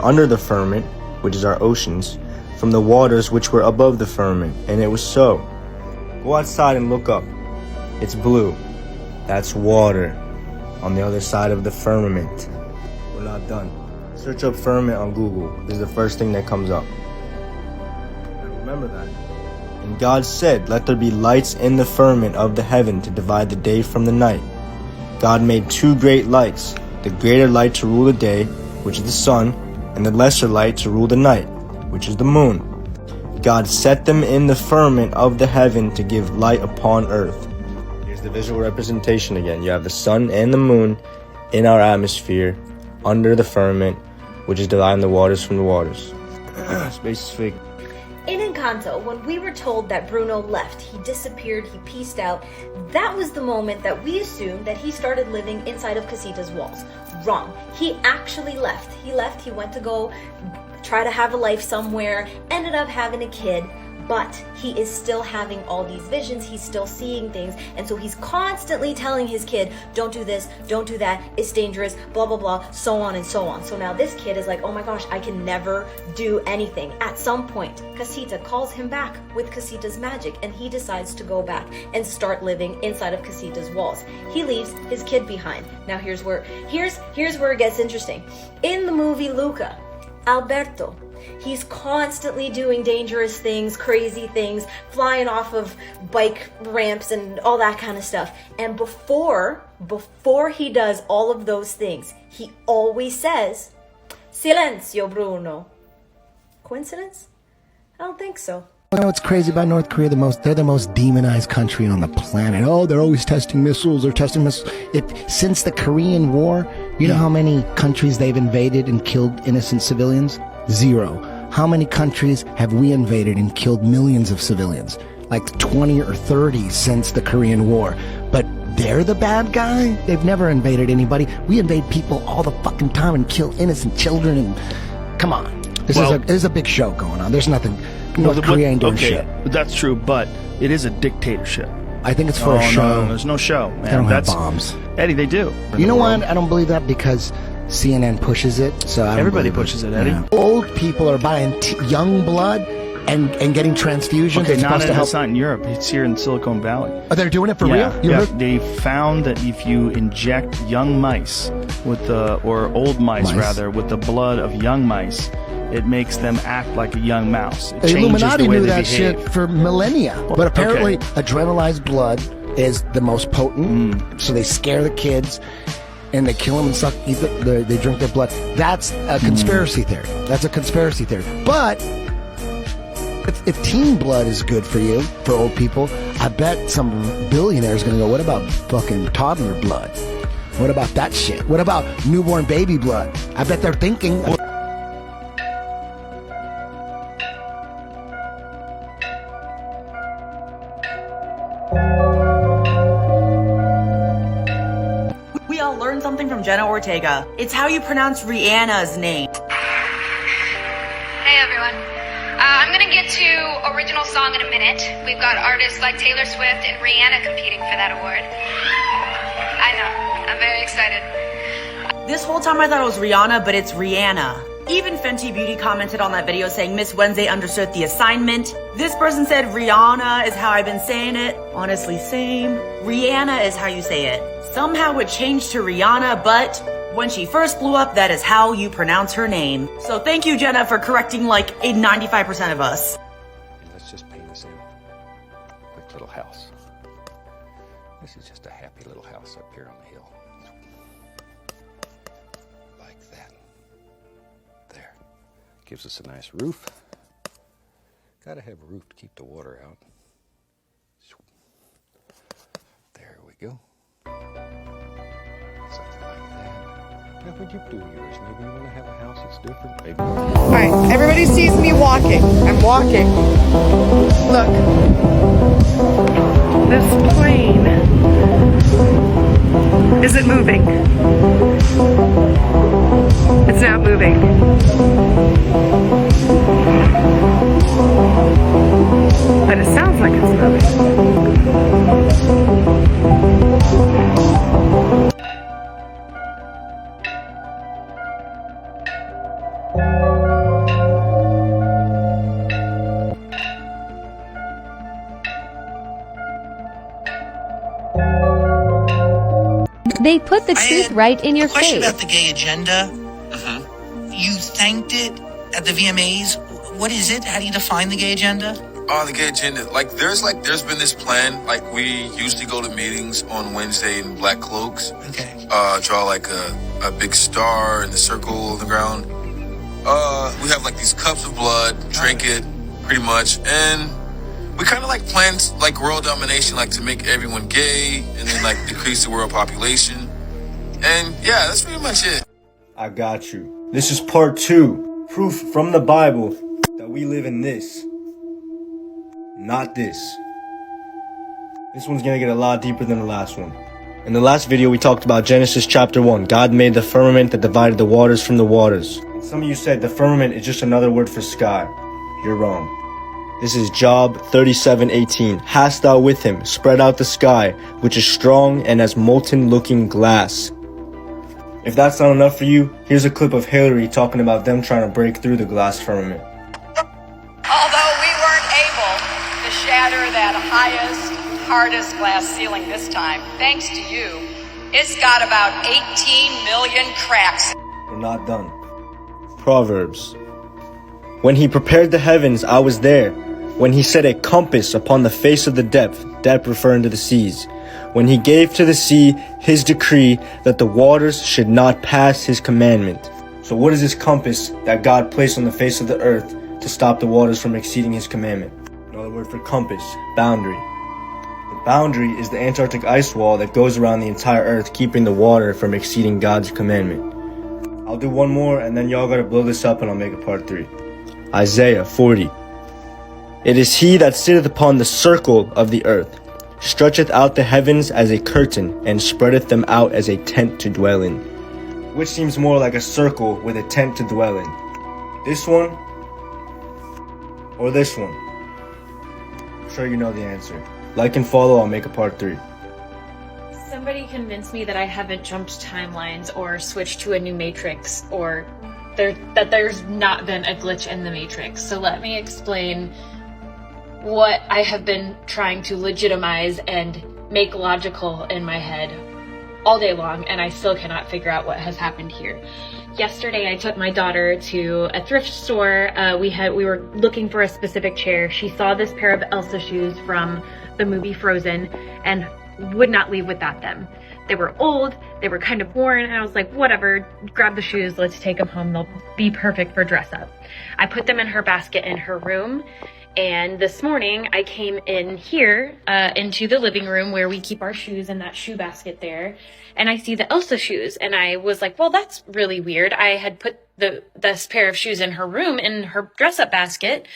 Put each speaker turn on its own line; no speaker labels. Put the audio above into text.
under the firmament, which is our oceans, from the waters which were above the firmament. And it was so. Go outside and look up. It's blue. That's water on the other side of the firmament. We're not done. Search up firmament on Google. This is the first thing that comes up. And remember that. And God said, let there be lights in the firmament of the heaven to divide the day from the night. God made two great lights, the greater light to rule the day, which is the sun, and the lesser light to rule the night, which is the moon. God set them in the firmament of the heaven to give light upon earth. Here's the visual representation again. You have the sun and the moon in our atmosphere, under the firmament, which is dividing the waters from the waters. Space is fake.
In Encanto, when we were told that Bruno left, he disappeared, he pieced out, that was the moment that we assumed that he started living inside of Casita's walls. Wrong. He actually left. He went to go try to have a life somewhere, ended up having a kid, but he is still having all these visions, he's still seeing things, and so he's constantly telling his kid, don't do this, don't do that, it's dangerous, blah blah blah, so on and so on. So now this kid is like, oh my gosh, I can never do anything. At some point, Casita calls him back with Casita's magic, and he decides to go back and start living inside of Casita's walls. He leaves his kid behind. Now here's where it gets interesting. In the movie Luca, Alberto, he's constantly doing dangerous things, crazy things, flying off of bike ramps and all that kind of stuff. And before he does all of those things, he always says, "Silencio, Bruno." Coincidence? I don't think so.
You know what's crazy about North Korea? They're the most demonized country on the planet. Oh, they're always testing missiles. They're testing missiles. Since the Korean War, you know how many countries they've invaded and killed innocent civilians? 0. How many countries have we invaded and killed millions of civilians? Like 20 or 30 since the Korean War. But they're the bad guy? They've never invaded anybody. We invade people all the fucking time and kill innocent children and... Come on. There's a big show going on. There's nothing... North Korea ain't doing shit.
That's true, but it is a dictatorship.
I think it's for a show.
No, there's no show, man.
They don't have bombs.
Eddie, they do.
You know what? I don't believe that because CNN pushes it. So
everybody pushes it, Eddie.
Yeah. Old people are buying young blood and getting transfusions.
Okay, it's not in Europe. It's here in Silicon Valley.
Oh, they're doing it for real?
Yeah, they found that if you inject young mice or old mice rather, with the blood of young mice, it makes them act like a young mouse. It
the
changes
Illuminati
the way
knew
they
that
behave.
shit for millennia. But apparently, adrenalized blood is the most potent. So they scare the kids, and they kill them and they drink their blood. That's a conspiracy theory. That's a conspiracy theory. But if teen blood is good for you, for old people, I bet some billionaire is going to go, what about fucking toddler blood? What about that shit? What about newborn baby blood? I bet they're thinking...
We all learned something from Jenna Ortega. It's how you pronounce Rihanna's name.
Hey everyone. I'm gonna get to original song in a minute. We've got artists like Taylor Swift and Rihanna competing for that award. I know. I'm very excited.
This whole time I thought it was Rihanna, but it's Rihanna. Even Fenty Beauty commented on that video saying Miss Wednesday understood the assignment. This person said Rihanna is how I've been saying it. Honestly, same. Rihanna is how you say it. Somehow it changed to Rihanna, but when she first blew up, that is how you pronounce her name. So thank you, Jenna, for correcting like 95% of us.
Let's just paint us in a quick little house. This is just a happy little house up here on the hill. Like that. There. Gives us a nice roof. Gotta have a roof to keep the water out. There we go. Something like that. How would you do yours? Maybe you want to have a house that's different. Maybe.
All right, everybody sees me walking. I'm walking. Look. This plane isn't moving. It's not moving. But it sounds like it's moving.
put the truth right in your face.
Question about the gay agenda. You thanked it at the VMAs. What is it? How do you define the gay agenda?
Oh, the gay agenda. There's been this plan. We usually go to meetings on Wednesday in black cloaks.
Okay.
Draw a big star in the circle on the ground. We have these cups of blood, drink it, pretty much, and we kind of plan world domination, to make everyone gay and then decrease the world population. And yeah, that's pretty much it.
I got you. This is part 2. Proof from the Bible that we live in this, not this. This one's gonna get a lot deeper than the last one. In the last video, we talked about Genesis chapter 1. God made the firmament that divided the waters from the waters. And some of you said the firmament is just another word for sky. You're wrong. This is Job 37:18. Hast thou with him spread out the sky, which is strong and as molten-looking glass. If that's not enough for you, here's a clip of Hillary talking about them trying to break through the glass firmament.
Although we weren't able to shatter that highest, hardest glass ceiling this time, thanks to you, it's got about 18 million cracks.
We're not done. Proverbs. When he prepared the heavens, I was there. When he set a compass upon the face of the depth, depth referring to the seas. When he gave to the sea his decree that the waters should not pass his commandment. So what is this compass that God placed on the face of the earth to stop the waters from exceeding his commandment? Another word for compass, boundary. The boundary is the Antarctic ice wall that goes around the entire earth, keeping the water from exceeding God's commandment. I'll do one more and then y'all gotta blow this up and I'll make a part 3. Isaiah 40. It is he that sitteth upon the circle of the earth, stretcheth out the heavens as a curtain, and spreadeth them out as a tent to dwell in. Which seems more like a circle with a tent to dwell in? This one? Or this one? I'm sure you know the answer. Like and follow, I'll make a part 3.
Somebody convinced me that I haven't jumped timelines or switched to a new matrix, or that there's not been a glitch in the matrix. So let me explain what I have been trying to legitimize and make logical in my head all day long, and I still cannot figure out what has happened here. Yesterday I took my daughter to a thrift store. We were looking for a specific chair. She saw this pair of Elsa shoes from the movie Frozen and would not leave without them. They were old, they were kind of worn, and I was like, whatever, grab the shoes, let's take them home, they'll be perfect for dress up. I put them in her basket in her room. And this morning I came in here into the living room where we keep our shoes in that shoe basket there. And I see the Elsa shoes. And I was like, well, that's really weird. I had put this pair of shoes in her room in her dress up basket.